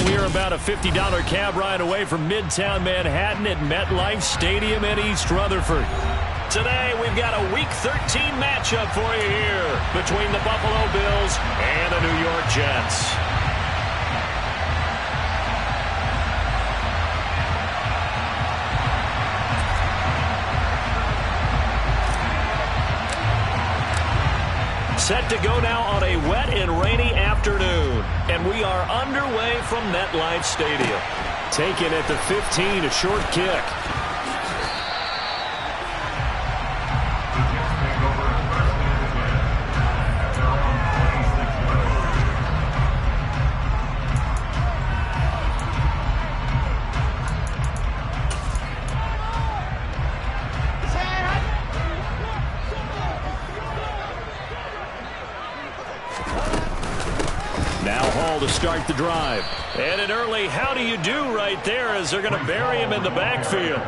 we are about a $50 cab ride away from Midtown Manhattan at MetLife Stadium in East Rutherford. Today, we've got a Week 13 matchup for you here between the Buffalo Bills and the New York Jets. Set to go now on a wet and rainy afternoon. And we are underway from MetLife Stadium. Taken at the 15, a short kick. To start the drive. And an early how do you do right there as they're going to bury him in the backfield.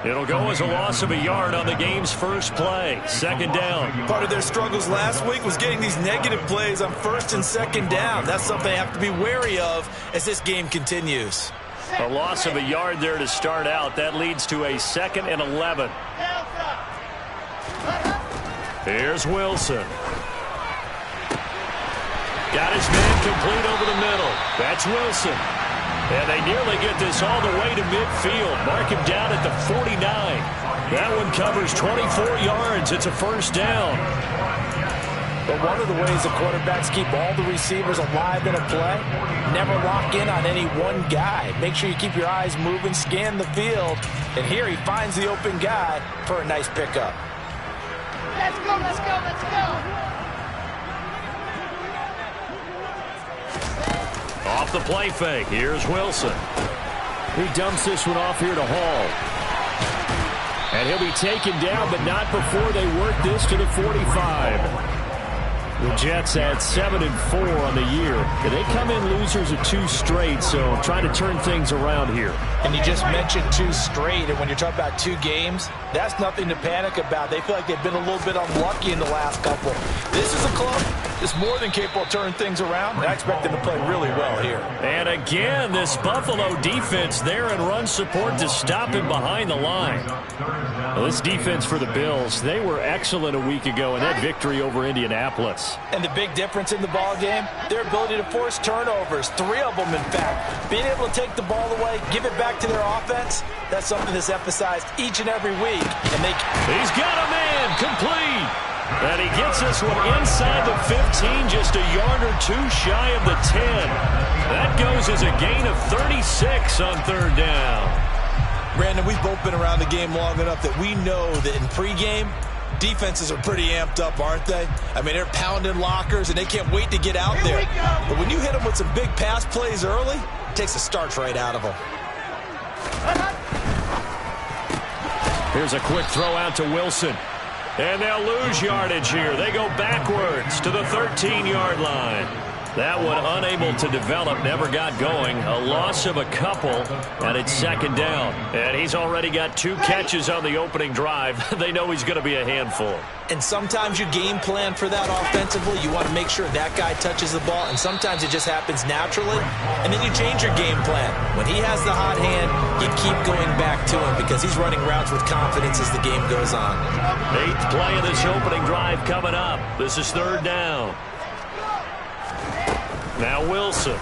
It'll go as a loss of a yard on the game's first play. Second down. Part of their struggles last week was getting these negative plays on first and second down. That's something they have to be wary of as this game continues. A loss of a yard there to start out. That leads to a 2nd and 11. Here's Wilson. Got his man complete over the middle. That's Wilson. And they nearly get this all the way to midfield. Mark him down at the 49. That one covers 24 yards. It's a first down. But one of the ways the quarterbacks keep all the receivers alive in a play, never lock in on any one guy. Make sure you keep your eyes moving, scan the field. And here he finds the open guy for a nice pickup. Let's go, let's go, let's go. Off the play fake. Here's Wilson. He dumps this one off here to Hall. And he'll be taken down, but not before they work this to the 45. The Jets at 7-4 on the year. They come in losers of 2 straight, so trying to turn things around here. And you just mentioned 2 straight, and when you're talking about 2 games, that's nothing to panic about. They feel like they've been a little bit unlucky in the last couple. This is a club that's more than capable of turning things around, and I expect them to play really well here. And again, this Buffalo defense there in run support to stop him behind the line. Well, this defense for the Bills, they were excellent a week ago in that victory over Indianapolis. And the big difference in the ball game, their ability to force turnovers, 3 of them in fact. Being able to take the ball away, give it back to their offense, that's something that's emphasized each and every week. And he's got a man complete. And he gets this one inside the 15, just a yard or 2 shy of the 10. That goes as a gain of 36 on 3rd down. Brandon, we've both been around the game long enough that we know that in pregame, defenses are pretty amped up, aren't they? I mean, they're pounding lockers, and they can't wait to get out there. But when you hit them with some big pass plays early, it takes the starch right out of them. Here's a quick throw out to Wilson. And they'll lose yardage here. They go backwards to the 13-yard line. That one unable to develop, never got going. A loss of a couple, and it's 2nd down. And he's already got 2 catches on the opening drive. They know he's going to be a handful. And sometimes you game plan for that offensively. You want to make sure that guy touches the ball, and sometimes it just happens naturally. And then you change your game plan. When he has the hot hand, you keep going back to him because he's running routes with confidence as the game goes on. 8th play of this opening drive coming up. This is 3rd down. Now Wilson.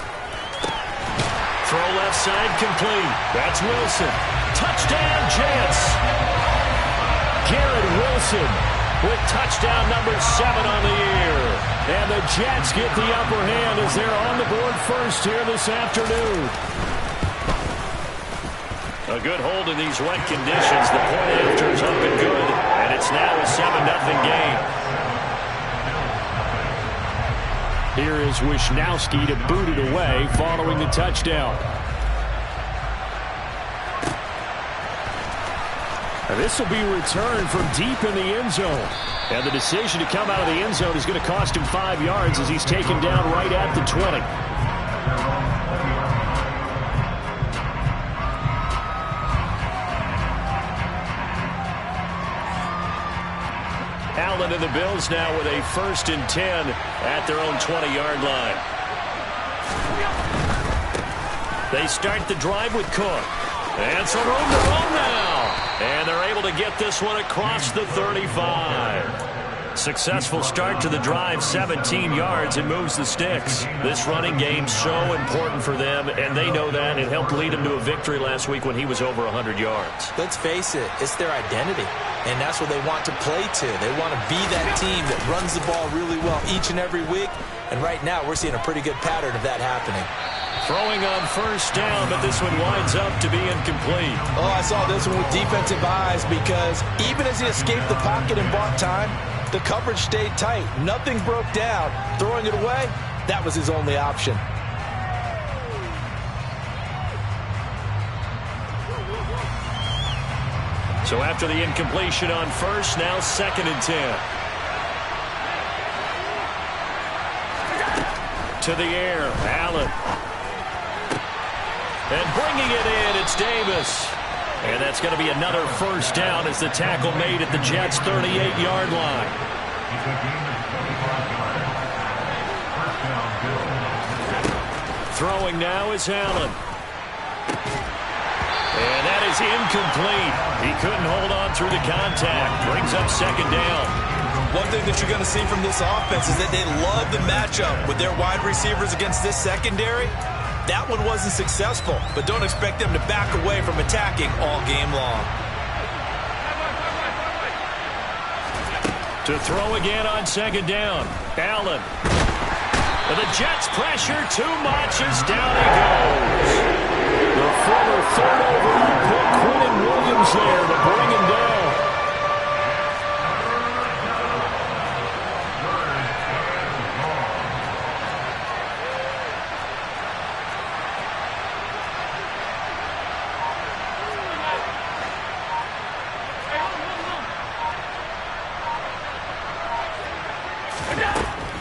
Throw left side complete. That's Wilson. Touchdown Jets. Garrett Wilson with touchdown number 7 on the year. And the Jets get the upper hand as they're on the board first here this afternoon. A good hold in these wet conditions. The point after is up and good. And it's now a 7-0 game. Here is Wisnowski to boot it away following the touchdown. And this will be returned from deep in the end zone. And the decision to come out of the end zone is going to cost him 5 yards as he's taken down right at the 20. Allen and the Bills now with a 1st and 10 at their own 20-yard line. They start the drive with Cook. And some room to run now. And they're able to get this one across the 35. Successful start to the drive, 17 yards, and moves the sticks. This running game so important for them, and they know that. It helped lead them to a victory last week when he was over 100 yards. Let's face it, it's their identity, and that's what they want to play to. They want to be that team that runs the ball really well each and every week, and right now we're seeing a pretty good pattern of that happening. Throwing on first down, but this one winds up to be incomplete. Oh, I saw this one with defensive eyes because even as he escaped the pocket and bought time, the coverage stayed tight. Nothing broke down. Throwing it away, that was his only option. So after the incompletion on first, now 2nd and 10. To the air, Allen. And bringing it in, it's Davis. And that's going to be another first down as the tackle made at the Jets' 38-yard line. Throwing now is Allen. And that is incomplete. He couldn't hold on through the contact. Brings up 2nd down. One thing that you're going to see from this offense is that they love the matchup with their wide receivers against this secondary. That one wasn't successful, but don't expect them to back away from attacking all game long. To throw again on 2nd down, Allen. And the Jets pressure too much as down he goes. The former third overall pick, Quinton Williams there to bring him down.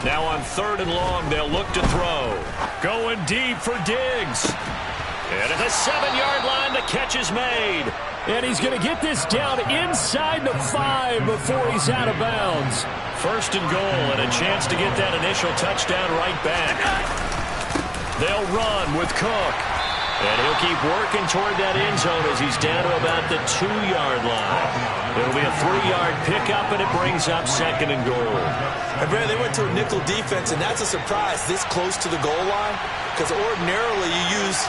Now on 3rd and long, they'll look to throw. Going deep for Diggs. And at the 7-yard line, the catch is made. And he's going to get this down inside the 5 before he's out of bounds. 1st and goal, and a chance to get that initial touchdown right back. They'll run with Cook. And he'll keep working toward that end zone as he's down to about the 2-yard line. It'll be a 3-yard pickup, and it brings up 2nd and goal. And Brad, they went to a nickel defense, and that's a surprise this close to the goal line, because ordinarily you use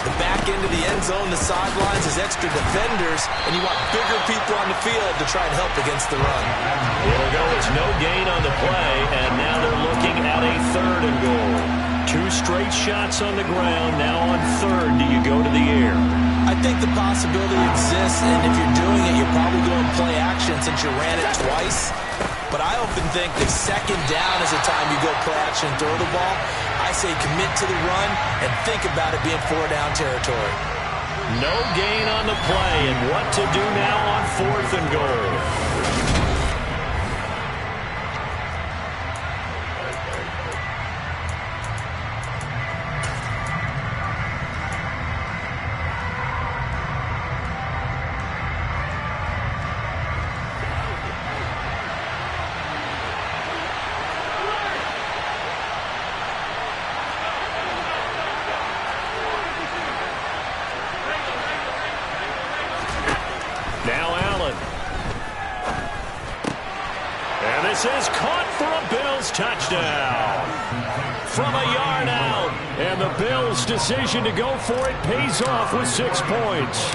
the back end of the end zone, the sidelines as extra defenders, and you want bigger people on the field to try and help against the run. It'll go as no gain on the play, and now they're looking at a 3rd and goal. 2 straight shots on the ground. Now on 3rd, do you go to the air? I think the possibility exists, and if you're doing it, you're probably going play action since you ran it twice. But I often think the 2nd down is the time you go play action and throw the ball. I say commit to the run and think about it being 4-down territory. No gain on the play, and what to do now on 4th and goal. Now Allen. And this is caught for a Bills touchdown. From a yard out. And the Bills' decision to go for it pays off with 6 points.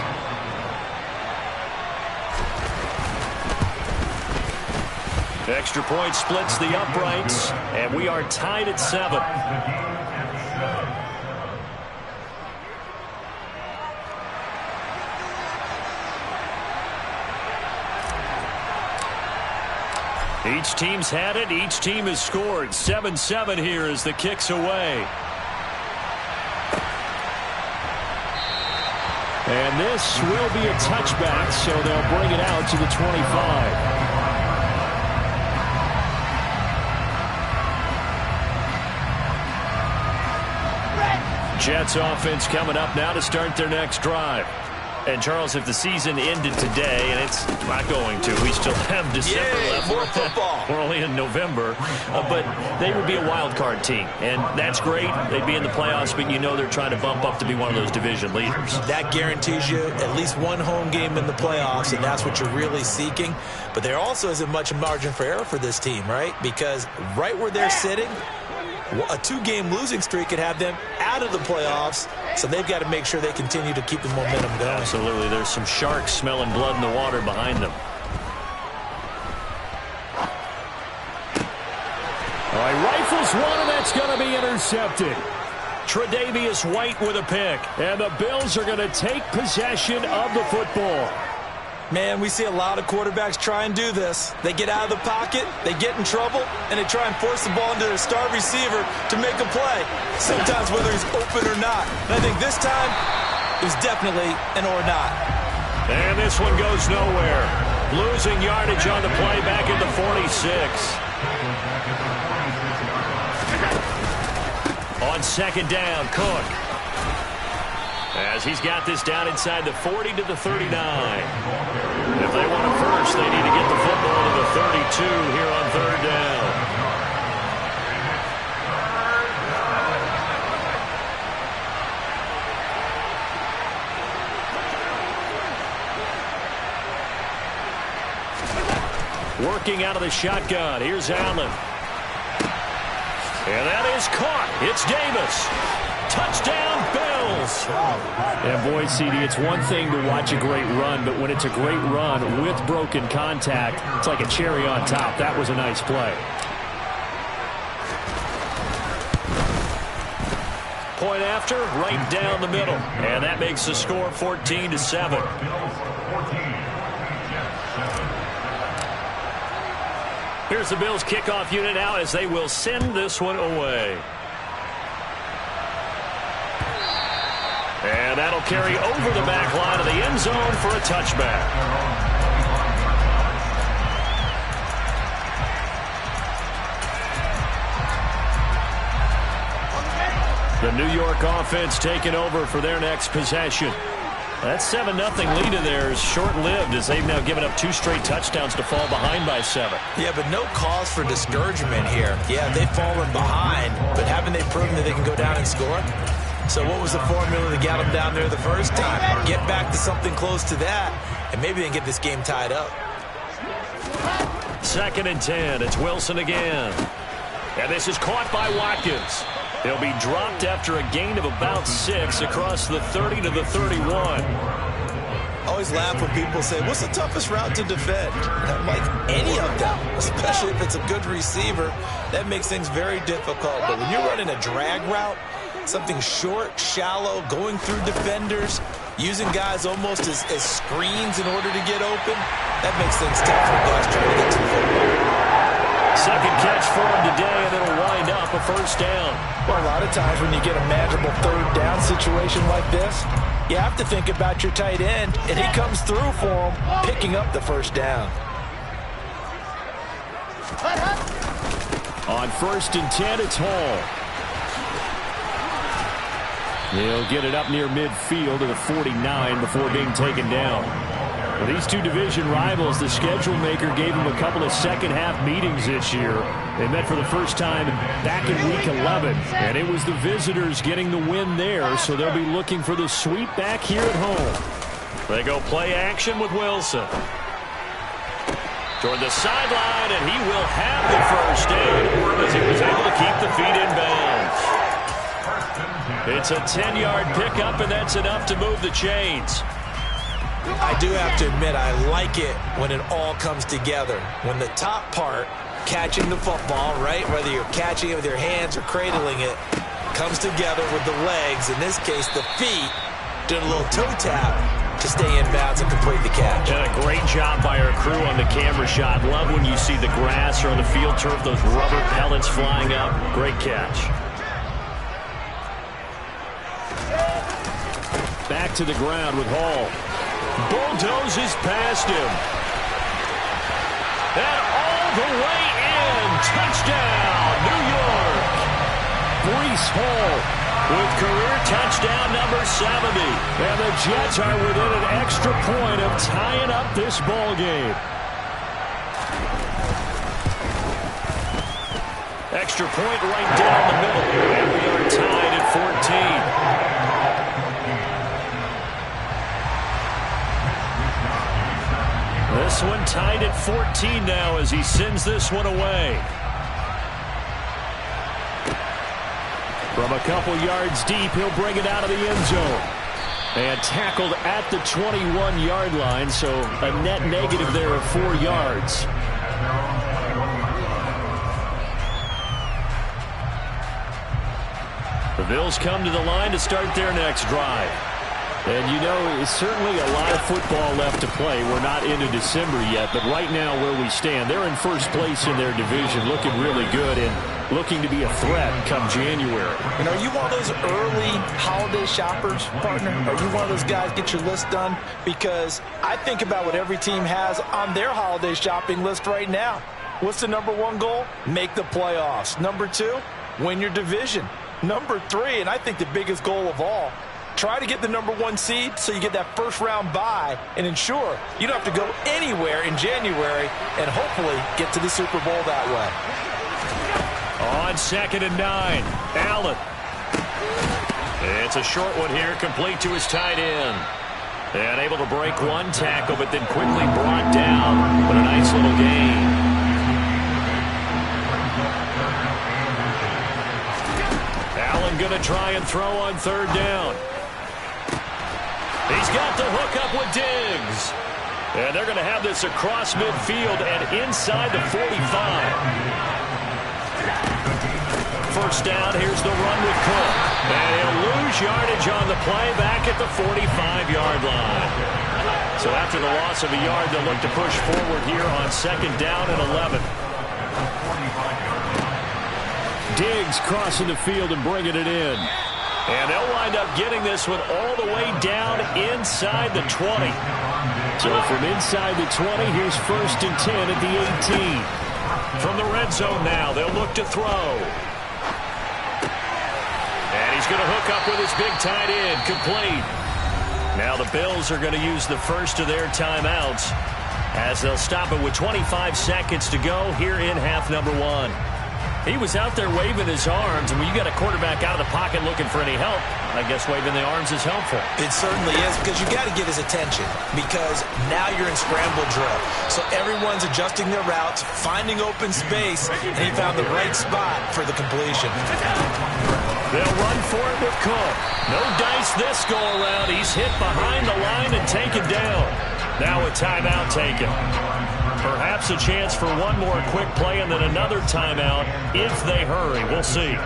Extra point splits the uprights. And we are tied at 7. Each team's had it. Each team has scored. 7-7 here as the kick's away. And this will be a touchback, so they'll bring it out to the 25. Jets offense coming up now to start their next drive. And, Charles, if the season ended today, and it's not going to, we still have December left. More football. We're only in November. But they would be a wild card team. And that's great. They'd be in the playoffs, but you know they're trying to bump up to be one of those division leaders. That guarantees you at least one home game in the playoffs, and that's what you're really seeking. But there also isn't much margin for error for this team, right? Because right where they're sitting, a 2-game losing streak could have them out of the playoffs, so they've got to make sure they continue to keep the momentum going. Absolutely. There's some sharks smelling blood in the water behind them. All right, rifles one, and that's going to be intercepted. Tre'Davious White with a pick. And the Bills are going to take possession of the football. Man, we see a lot of quarterbacks try and do this. They get out of the pocket, they get in trouble, and they try and force the ball into their star receiver to make a play, sometimes whether he's open or not. And I think this time, it was definitely an or not. And this one goes nowhere. Losing yardage on the play back at the 46. On second down, Cook. As he's got this down inside the 40 to the 39. If they want it first, they need to get the football to the 32 here on third down. Working out of the shotgun. Here's Allen. And that is caught. It's Davis. Touchdown, Bills. And boy, CD, it's one thing to watch a great run, but when it's a great run with broken contact, it's like a cherry on top. That was a nice play. Point after, right down the middle. And that makes the score 14-7. Here's the Bills kickoff unit now as they will send this one away. And that'll carry over the back line of the end zone for a touchback. The New York offense taking over for their next possession. That 7-0 lead of theirs short-lived as they've now given up 2 straight touchdowns to fall behind by 7. Yeah, but no cause for discouragement here. Yeah, they've fallen behind, but haven't they proven that they can go down and score? So what was the formula that got them down there the first time? Get back to something close to that, and maybe they can get this game tied up. 2nd and 10. It's Wilson again. And this is caught by Watkins. He'll be dropped after a gain of about 6 across the 30 to the 31. Always laugh when people say, what's the toughest route to defend? And I'm like, any of them, especially if it's a good receiver. That makes things very difficult. But when you're running a drag route, something short, shallow, going through defenders, using guys almost as screens in order to get open, that makes things tough for guys trying to get to the football. Second catch for him today, and it'll wind up a first down. Well, a lot of times when you get a manageable third down situation like this, you have to think about your tight end, and he comes through for him, picking up the first down. On 1st and 10, it's Hall. He'll get it up near midfield to the 49 before being taken down. Well, these two division rivals, the schedule maker gave them a couple of second-half meetings this year. They met for the first time back in Week 11, and it was the visitors getting the win there, so they'll be looking for the sweep back here at home. They go play action with Wilson. Toward the sideline, and he will have the first down as he was able to keep the feet in bounds. It's a 10-yard pickup, and that's enough to move the chains. I do have to admit, I like it when it all comes together. When the top part, catching the football, right, whether you're catching it with your hands or cradling it, comes together with the legs, in this case the feet, doing a little toe tap to stay in bounds and complete the catch. And a great job by our crew on the camera shot. Love when you see the grass or on the field turf, those rubber pellets flying up. Great catch. Back to the ground with Hall. Bulldozes past him. And all the way in. Touchdown, New York. Breece Hall with career touchdown number 70. And the Jets are within an extra point of tying up this ball game. Extra point right down the middle. And we are tied at 14. This one tied at 14 now as he sends this one away. From a couple yards deep, he'll bring it out of the end zone. And tackled at the 21-yard line, so a net negative there of 4 yards. The Bills come to the line to start their next drive. And you know, it's certainly a lot of football left to play. We're not into December yet, but right now where we stand, they're in first place in their division, looking really good and looking to be a threat come January. And are you one of those early holiday shoppers, partner? Are you one of those guys get your list done? Because I think about what every team has on their holiday shopping list right now. What's the number 1 goal? Make the playoffs. Number 2, win your division. Number 3, and I think the biggest goal of all, try to get the number 1 seed so you get that first-round bye and ensure you don't have to go anywhere in January and hopefully get to the Super Bowl that way. On 2nd and 9, Allen. It's a short one here, complete to his tight end. And able to break one tackle, but then quickly brought down. But a nice little gain. Allen going to try and throw on 3rd down. He's got the hook up with Diggs. And they're going to have this across midfield and inside the 45. First down, here's the run with Cook. And he'll lose yardage on the play back at the 45-yard line. So after the loss of a yard, they'll look to push forward here on 2nd down and 11. Diggs crossing the field and bringing it in. And they'll wind up getting this one all the way down inside the 20. So from inside the 20, here's 1st and 10 at the 18. From the red zone now, they'll look to throw. And he's going to hook up with his big tight end, complete. Now the Bills are going to use the first of their timeouts as they'll stop it with 25 seconds to go here in half number 1. He was out there waving his arms, and when you got a quarterback out of the pocket looking for any help, I guess waving the arms is helpful. It certainly is, because you got to get his attention, because now you're in scramble drill. So everyone's adjusting their routes, finding open space, and he found the right spot for the completion. They'll run for it with Cook. No dice this go around. He's hit behind the line and taken down. Now a timeout taken. Perhaps a chance for one more quick play and then another timeout if they hurry. We'll see.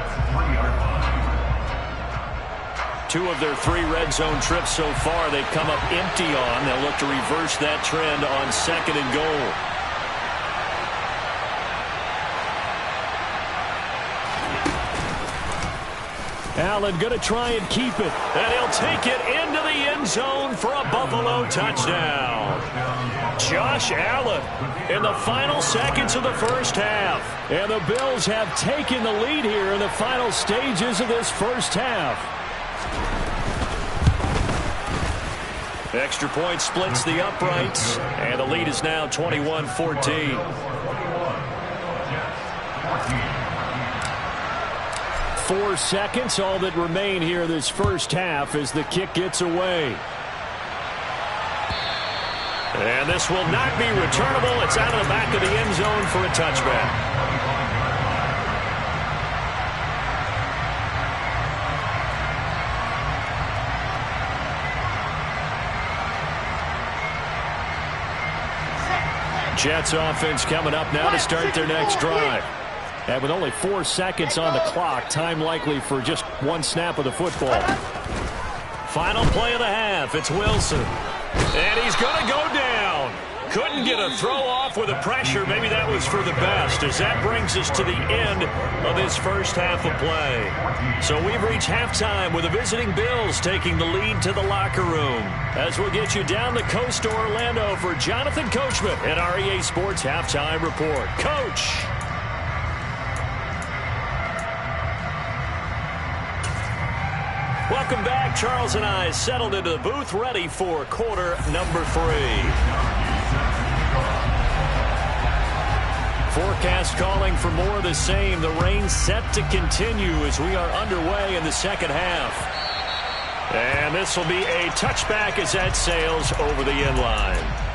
2 of their 3 red zone trips so far they've come up empty on. They'll look to reverse that trend on 2nd and goal. Allen going to try and keep it. And he'll take it into the end zone for a Buffalo touchdown. Josh Allen in the final seconds of the first half. And the Bills have taken the lead here in the final stages of this first half. Extra point splits the uprights. And the lead is now 21-14. 4 seconds, all that remain here this first half as the kick gets away. And this will not be returnable. It's out of the back of the end zone for a touchback. Jets offense coming up now to start their next drive. And with only 4 seconds on the clock, time likely for just 1 snap of the football. Final play of the half. It's Wilson. And he's going to go down. Couldn't get a throw off with the pressure. Maybe that was for the best, as that brings us to the end of this first half of play. So we've reached halftime with the visiting Bills taking the lead to the locker room. As we'll get you down the coast to Orlando for Jonathan Coachman at our EA Sports Halftime Report. Coach. Welcome back. Charles and I settled into the booth, ready for quarter number 3. Forecast calling for more of the same. The rain set to continue as we are underway in the second half. And this will be a touchback as that sails over the end line.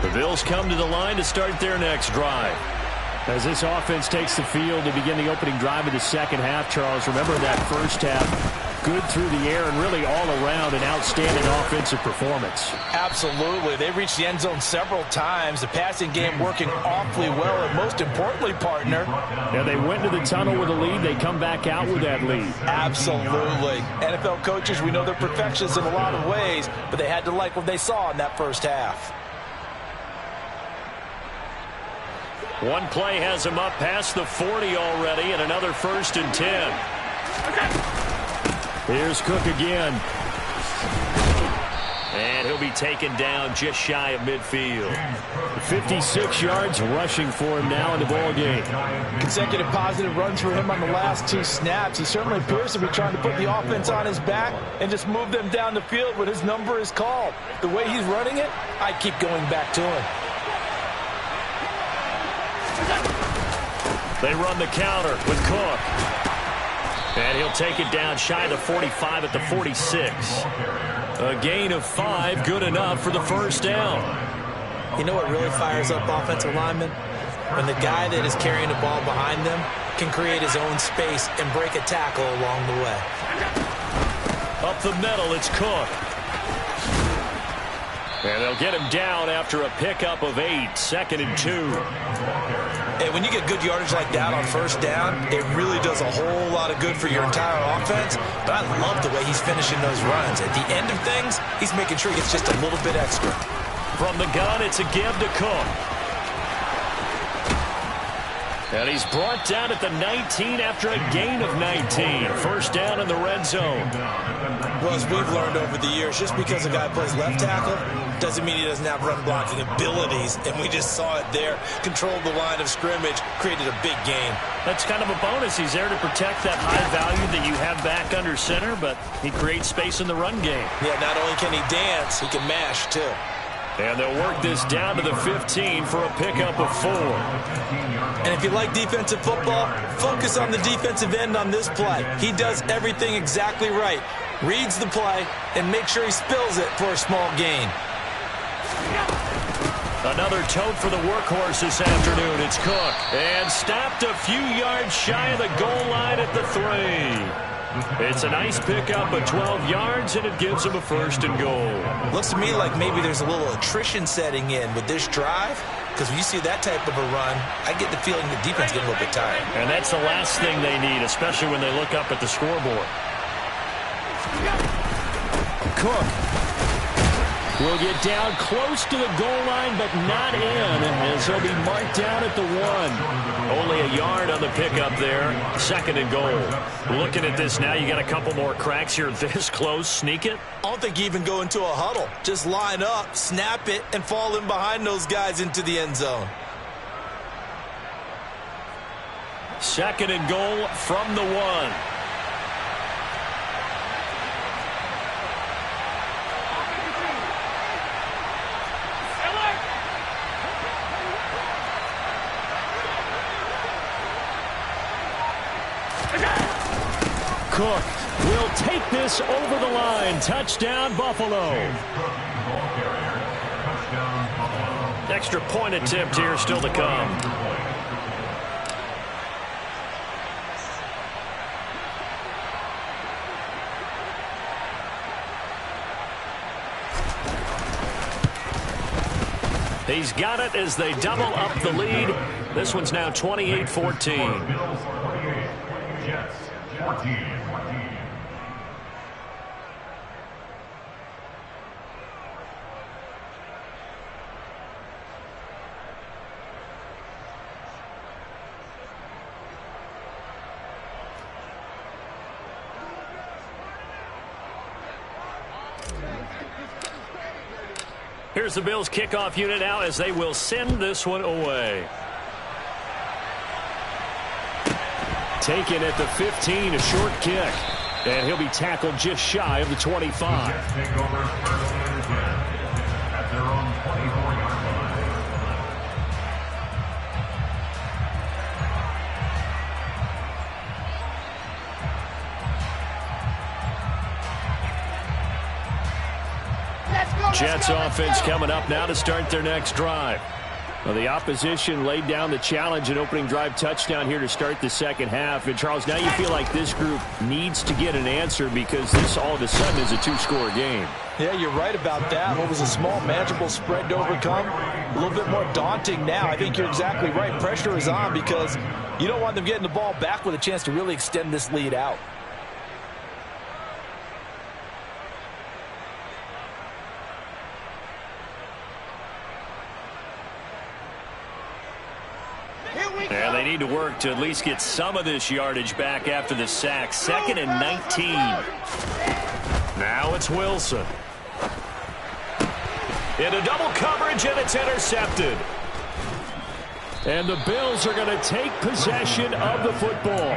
The Bills come to the line to start their next drive. As this offense takes the field to begin the opening drive of the second half, Charles, remember that first half, good through the air and really all around an outstanding offensive performance. Absolutely. They reached the end zone several times. The passing game working awfully well, and most importantly, partner. Yeah, they went to the tunnel with a lead. They come back out with that lead. Absolutely. NFL coaches, we know they're perfectionists in a lot of ways, but they had to like what they saw in that first half. One play has him up past the 40 already, and another 1st and 10. Here's Cook again. And he'll be taken down just shy of midfield. 56 yards rushing for him now in the ball game. Consecutive positive runs for him on the last 2 snaps. He certainly appears to be trying to put the offense on his back and just move them down the field when his number is called. The way he's running it, I keep going back to him. They run the counter with Cook. And he'll take it down shy of the 45 at the 46. A gain of 5, good enough for the first down. You know what really fires up offensive linemen? When the guy that is carrying the ball behind them can create his own space and break a tackle along the way. Up the middle, it's Cook. And they'll get him down after a pickup of 8, 2nd and 2. Hey, when you get good yardage like that on first down, it really does a whole lot of good for your entire offense. But I love the way he's finishing those runs. At the end of things, he's making sure he gets just a little bit extra. From the gun, it's a give to Cook. And he's brought down at the 19 after a gain of 19. First down in the red zone. Well, as we've learned over the years, just because a guy plays left tackle doesn't mean he doesn't have run blocking abilities. And we just saw it there. Controlled the line of scrimmage, created a big gain. That's kind of a bonus. He's there to protect that high value that you have back under center, but he creates space in the run game. Yeah, not only can he dance, he can mash too. And they'll work this down to the 15 for a pickup of 4. And if you like defensive football, focus on the defensive end on this play. He does everything exactly right. Reads the play and makes sure he spills it for a small gain. Another tote for the workhorse this afternoon. It's Cook. And stopped a few yards shy of the goal line at the 3. It's a nice pickup of 12 yards, and it gives him a 1st and goal. Looks to me like maybe there's a little attrition setting in with this drive, because when you see that type of a run, I get the feeling the defense getting a little bit tired. And that's the last thing they need, especially when they look up at the scoreboard. Cook will get down close to the goal line, but not in, as he'll be marked down at the 1. Only a yard on the pickup there. 2nd and goal. Looking at this now, you got a couple more cracks here this close. Sneak it? I don't think you even go into a huddle. Just line up, snap it, and fall in behind those guys into the end zone. 2nd and goal from the 1. Cook will take this over the line. Touchdown, Buffalo. Extra point attempt here still to come. He's got it as they double up the lead. This one's now 28-14. Jets 14. Here's the Bills kickoff unit now as they will send this one away. Taken at the 15, a short kick. And he'll be tackled just shy of the 25. Jets take over first and 10 at their own 24-yard line. Let's go, let's Jets go, let's offense go. coming up now to start their next drive. Well, the opposition laid down the challenge, an opening drive touchdown here to start the second half. And, Charles, now you feel like this group needs to get an answer because this all of a sudden is a two-score game. Yeah, you're right about that. What was a small, manageable spread to overcome, a little bit more daunting now. I think you're exactly right. Pressure is on because you don't want them getting the ball back with a chance to really extend this lead out. And they need to work to at least get some of this yardage back after the sack. 2nd and 19. Now it's Wilson. Into double coverage, and it's intercepted. And the Bills are going to take possession of the football.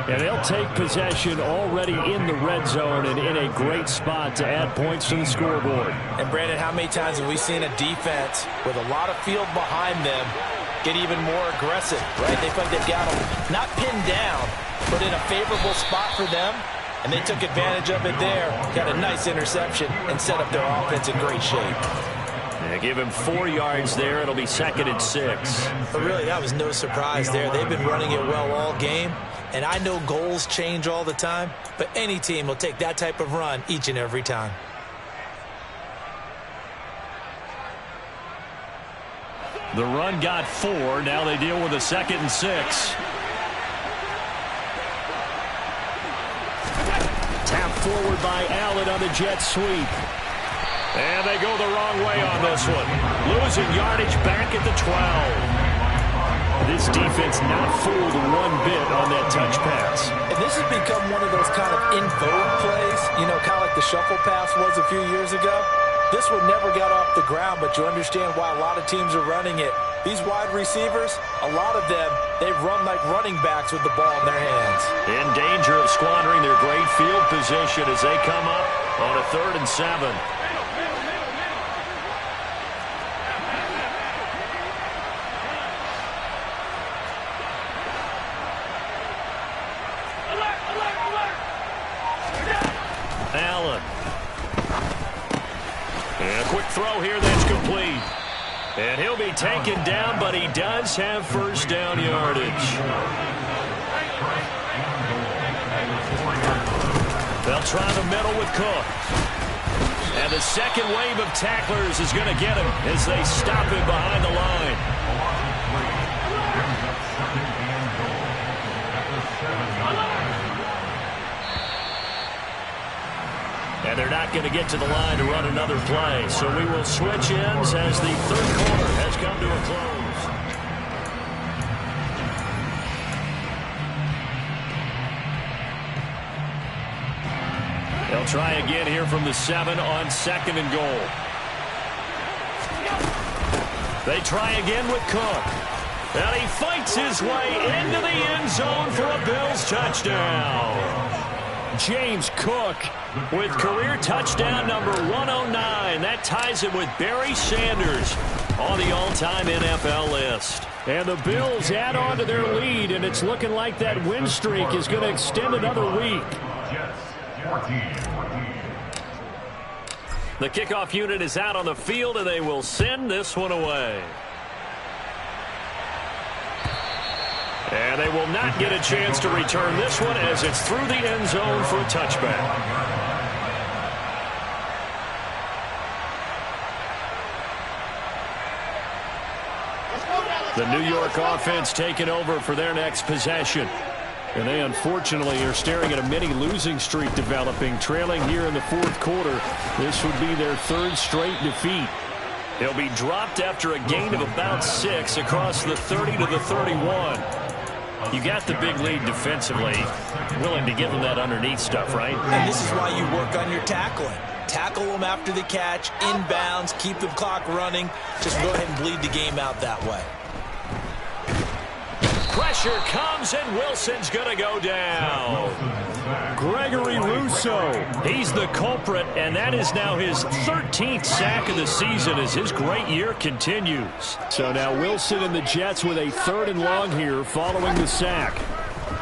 And they'll take possession already in the red zone and in a great spot to add points to the scoreboard. And, Brandon, how many times have we seen a defense with a lot of field behind them get even more aggressive, right? They feel like they've got them not pinned down, but in a favorable spot for them, and they took advantage of it there, got a nice interception, and set up their offense in great shape. They give him 4 yards there. It'll be 2nd and 6. But really, that was no surprise there. They've been running it well all game, and I know goals change all the time, but any team will take that type of run each and every time. The run got 4. Now they deal with a 2nd and 6. Tapped forward by Allen on the jet sweep. And they go the wrong way on this one. Losing yardage back at the 12. This defense not fooled one bit on that touch pass. And this has become one of those kind of in vogue plays, you know, kind of like the shuffle pass was a few years ago. This one never got off the ground, but you understand why a lot of teams are running it. These wide receivers, a lot of them, they run like running backs with the ball in their hands. In danger of squandering their great field position as they come up on a 3rd and 7. Allen. And a quick throw here that's complete. And he'll be taken down, but he does have first down yardage. They'll try the middle with Cook. And the second wave of tacklers is going to get him as they stop him behind the line. And they're not going to get to the line to run another play. So we will switch ends as the third quarter has come to a close. They'll try again here from the 7 on 2nd and goal. They try again with Cook. And he fights his way into the end zone for a Bills touchdown. James Cook with career touchdown number 109. That ties him with Barry Sanders on the all-time NFL list. And the Bills add on to their lead, and it's looking like that win streak is going to extend another week. Jets 14. The kickoff unit is out on the field, and they will send this one away. And they will not get a chance to return this one as it's through the end zone for a touchback. The New York offense taking over for their next possession. And they unfortunately are staring at a mini losing streak developing, trailing here in the fourth quarter. This would be their 3rd straight defeat. He'll be dropped after a gain of about 6 across the 30 to the 31. You got the big lead defensively, willing to give them that underneath stuff, right? And this is why you work on your tackling. Tackle them after the catch, inbounds, keep the clock running. Just go ahead and bleed the game out that way. Pressure comes, and Wilson's going to go down. Gregory Rousseau. He's the culprit, and that is now his 13th sack of the season as his great year continues. So now Wilson and the Jets with a 3rd and long here following the sack.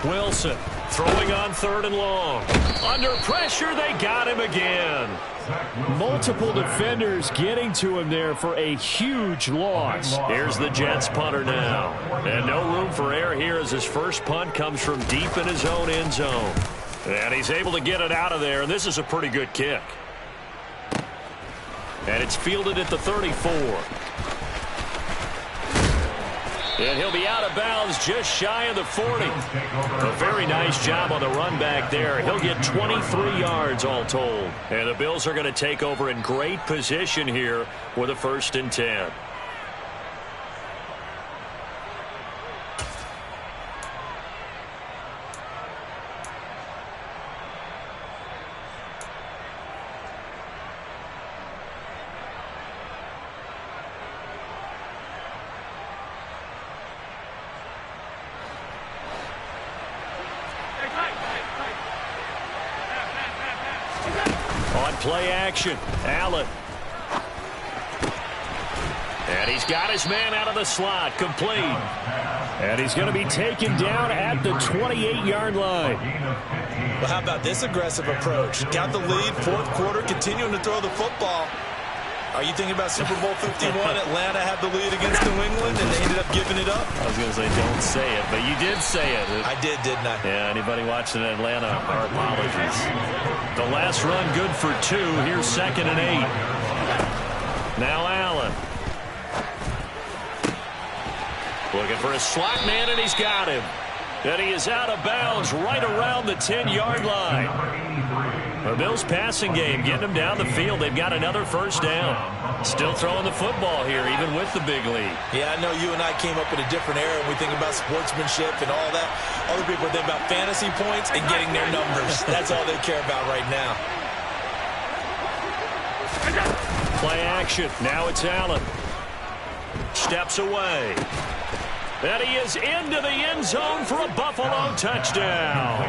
Wilson throwing on 3rd and long. Under pressure, they got him again. Multiple defenders getting to him there for a huge loss. Here's the Jets punter now. And no room for error here as his first punt comes from deep in his own end zone. And he's able to get it out of there, and this is a pretty good kick. And it's fielded at the 34. And he'll be out of bounds just shy of the 40. A very nice job on the run back there. He'll get 23 yards all told. And the Bills are going to take over in great position here with a 1st and 10. Play action. Allen. And he's got his man out of the slot. Complete. And he's going to be taken down at the 28-yard line. Well, how about this aggressive approach? Got the lead, 4th quarter, continuing to throw the football. Are you thinking about Super Bowl 51? Atlanta had the lead against New England, and they ended up giving it up? I was going to say, don't say it, but you did say it. I did, didn't I? Yeah, anybody watching Atlanta, our apologies. The last run good for 2. Here's 2nd and 8. Now Allen. Looking for a slot man, and he's got him. And he is out of bounds right around the 10-yard line. The Bills passing game getting them down the field. They've got another 1st down. Still throwing the football here, even with the big lead. Yeah, I know you and I came up in a different era when we think about sportsmanship and all that. Other people think about fantasy points and getting their numbers. That's all they care about right now. Play action. Now it's Allen. Steps away. And he is into the end zone for a Buffalo touchdown.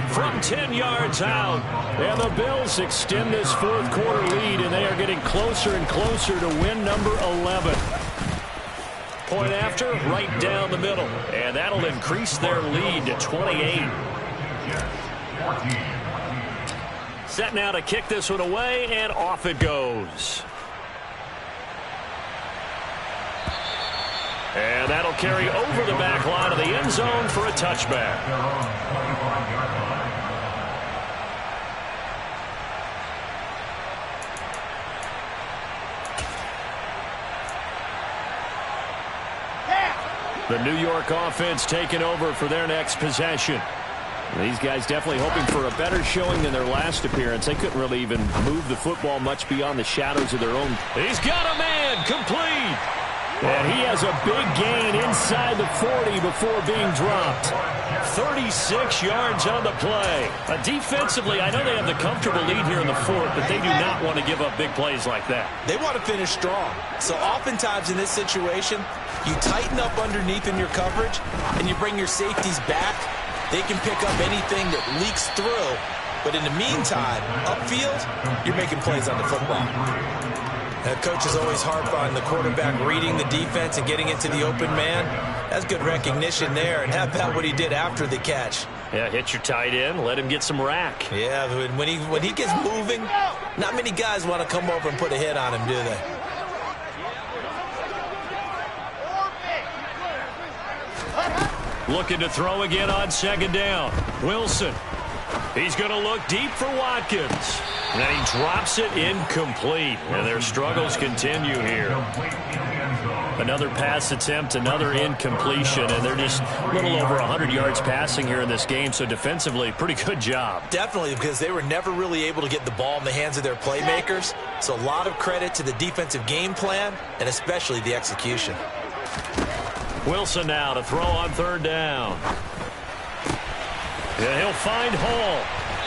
From 10 yards out. And the Bills extend this 4th quarter lead, and they are getting closer and closer to win number 11. Point after, right down the middle. And that'll increase their lead to 28. Set now to kick this one away, and off it goes. And that'll carry over the back line of the end zone for a touchback. The New York offense taking over for their next possession. These guys definitely hoping for a better showing than their last appearance. They couldn't really even move the football much beyond the shadows of their own. He's got a man, complete. And he has a big gain inside the 40 before being dropped. 36 yards on the play. Defensively, I know they have the comfortable lead here in the 4th, but they do not want to give up big plays like that. They want to finish strong. So oftentimes in this situation, you tighten up underneath in your coverage, and you bring your safeties back. They can pick up anything that leaks through. But in the meantime, upfield, you're making plays on the football. Coaches always harp on the quarterback reading the defense and getting into the open man. That's good recognition there. And how about what he did after the catch? Yeah, hit your tight end, let him get some rack. Yeah, when he gets moving, not many guys want to come over and put a hit on him, do they? Looking to throw again on 2nd down. Wilson. He's going to look deep for Watkins. And then he drops it incomplete. And their struggles continue here. Another pass attempt, another incompletion, and they're just a little over 100 yards passing here in this game. So defensively, pretty good job. Definitely, because they were never really able to get the ball in the hands of their playmakers. So a lot of credit to the defensive game plan and especially the execution. Wilson now to throw on 3rd down. And he'll find Hall.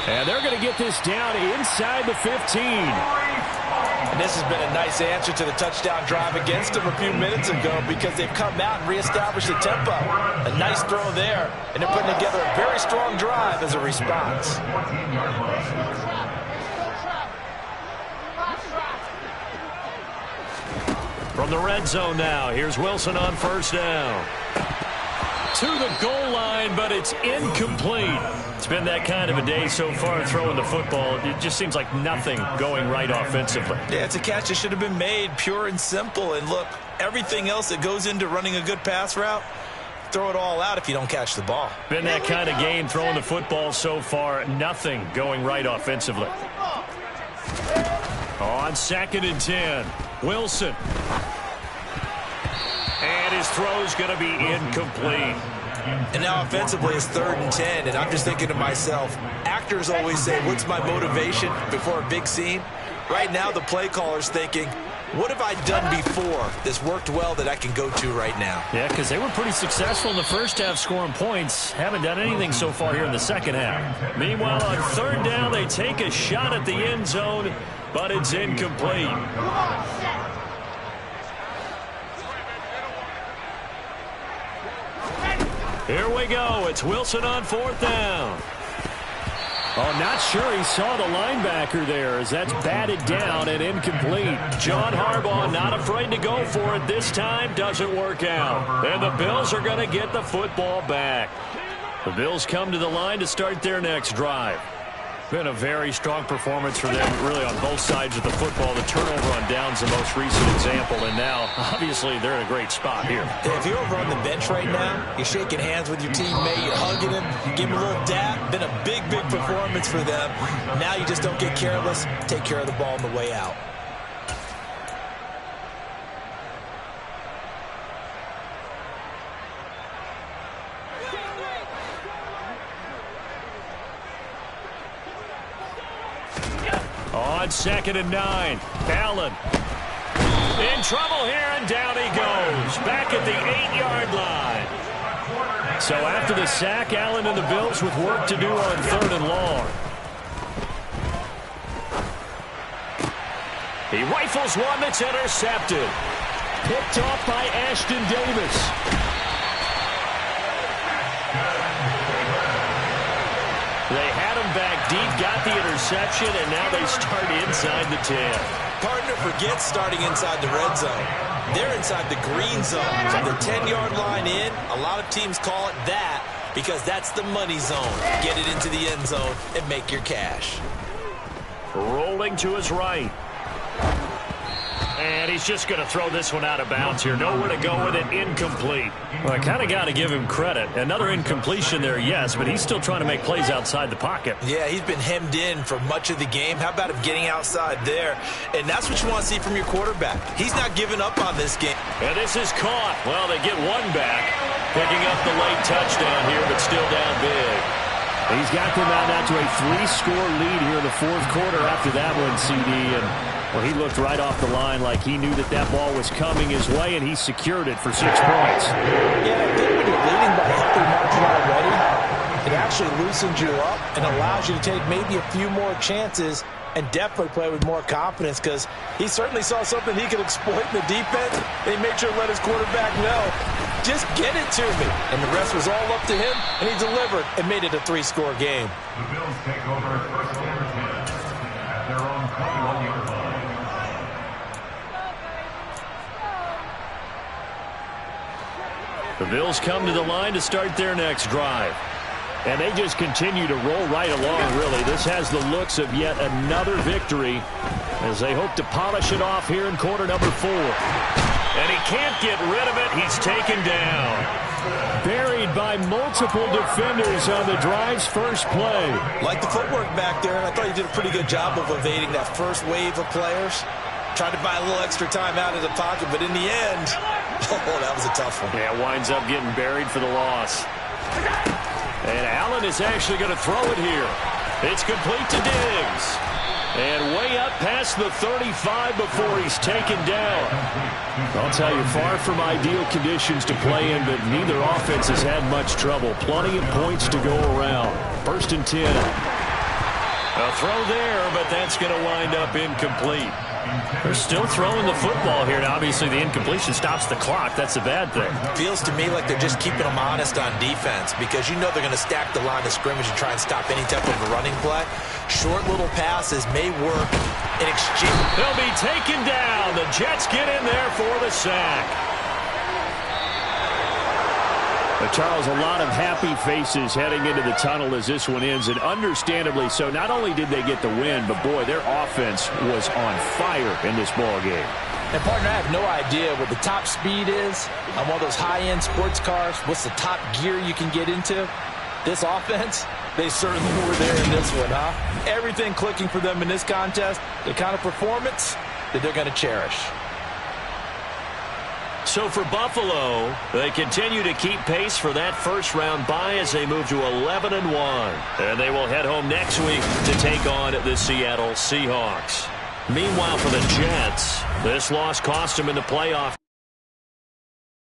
And they're going to get this down inside the 15. And this has been a nice answer to the touchdown drive against them a few minutes ago because they've come out and reestablished the tempo. A nice throw there, and they're putting together a very strong drive as a response. From the red zone now, here's Wilson on first down. To the goal line, but it's incomplete. It's been that kind of a day so far throwing the football. It just seems like nothing going right offensively. Yeah, it's a catch that should have been made, pure and simple. And look, everything else that goes into running a good pass route, throw it all out if you don't catch the ball. Been that kind of game throwing the football so far. Nothing going right offensively. On 2nd and 10, Wilson. And his throw's going to be incomplete. And now offensively it's 3rd and 10, and I'm just thinking to myself, actors always say, what's my motivation before a big scene? Right now the play caller's thinking, what have I done before that's worked well that I can go to right now? Yeah, because they were pretty successful in the first half scoring points. Haven't done anything so far here in the second half. Meanwhile, on 3rd down, they take a shot at the end zone, but it's incomplete. Here we go. It's Wilson on 4th down. Oh, not sure he saw the linebacker there as that's batted down and incomplete. John Harbaugh not afraid to go for it this time. Doesn't work out. And the Bills are going to get the football back. The Bills come to the line to start their next drive. Been a very strong performance for them, really, on both sides of the football. The turnover on downs the most recent example, and now, obviously, they're in a great spot here. If you're over on the bench right now, you're shaking hands with your teammate, you're hugging him, give him a little dap. Been a big, big performance for them. Now you just don't get careless. Take care of the ball on the way out. On 2nd and 9, Allen in trouble here, and down he goes. Back at the 8-yard line. So after the sack, Allen and the Bills with work to do on 3rd and long. He rifles one that's intercepted. Picked off by Ashton Davis. They had him back deep, got the interception, and now they start inside the 10. Partner forgets starting inside the red zone. They're inside the green zone. From the 10-yard line in, a lot of teams call it that because that's the money zone. Get it into the end zone and make your cash. Rolling to his right. And he's just going to throw this one out of bounds here. Nowhere to go with it. Incomplete. Well, I kind of got to give him credit. Another incompletion there, yes, but he's still trying to make plays outside the pocket. Yeah, he's been hemmed in for much of the game. How about him getting outside there? And that's what you want to see from your quarterback. He's not giving up on this game. And this is caught. Well, they get one back. Picking up the late touchdown here, but still down big. He's got them out to a 3-score lead here in the 4th quarter after that one, CD. And well, he looked right off the line like he knew that ball was coming his way, and he secured it for 6 points. Yeah, I think when you're leading by a healthy margin already, it actually loosens you up and allows you to take maybe a few more chances and definitely play with more confidence because he certainly saw something he could exploit in the defense, and he made sure to let his quarterback know, just get it to me. And the rest was all up to him, and he delivered and made it a 3-score game. The Bills take over 1st and 10 at their own 21-yard line. The Bills come to the line to start their next drive. And they just continue to roll right along, really. This has the looks of yet another victory as they hope to polish it off here in quarter number 4. And he can't get rid of it. He's taken down. Buried by multiple defenders on the drive's first play. Like the footwork back there, and I thought he did a pretty good job of evading that first wave of players. Tried to buy a little extra time out of the pocket, but in the end, oh, that was a tough one. Yeah, winds up getting buried for the loss. And Allen is actually going to throw it here. It's complete to Diggs. And way up past the 35 before he's taken down. I'll tell you, far from ideal conditions to play in, but neither offense has had much trouble. Plenty of points to go around. 1st and 10. A throw there, but that's going to wind up incomplete. They're still throwing the football here, and obviously the incompletion stops the clock. That's a bad thing. Feels to me like they're just keeping them honest on defense because you know they're going to stack the line of scrimmage and try and stop any type of a running play. Short little passes may work in exchange. They'll be taken down. The Jets get in there for the sack. Charles, a lot of happy faces heading into the tunnel as this one ends, and understandably so. Not only did they get the win, but, boy, their offense was on fire in this ball game. And, partner, I have no idea what the top speed is on one of those high-end sports cars. What's the top gear you can get into? This offense, they certainly were there in this one, huh? Everything clicking for them in this contest, the kind of performance that they're going to cherish. So for Buffalo, they continue to keep pace for that first-round bye as they move to 11-1. And they will head home next week to take on the Seattle Seahawks. Meanwhile, for the Jets, this loss cost them in the playoff.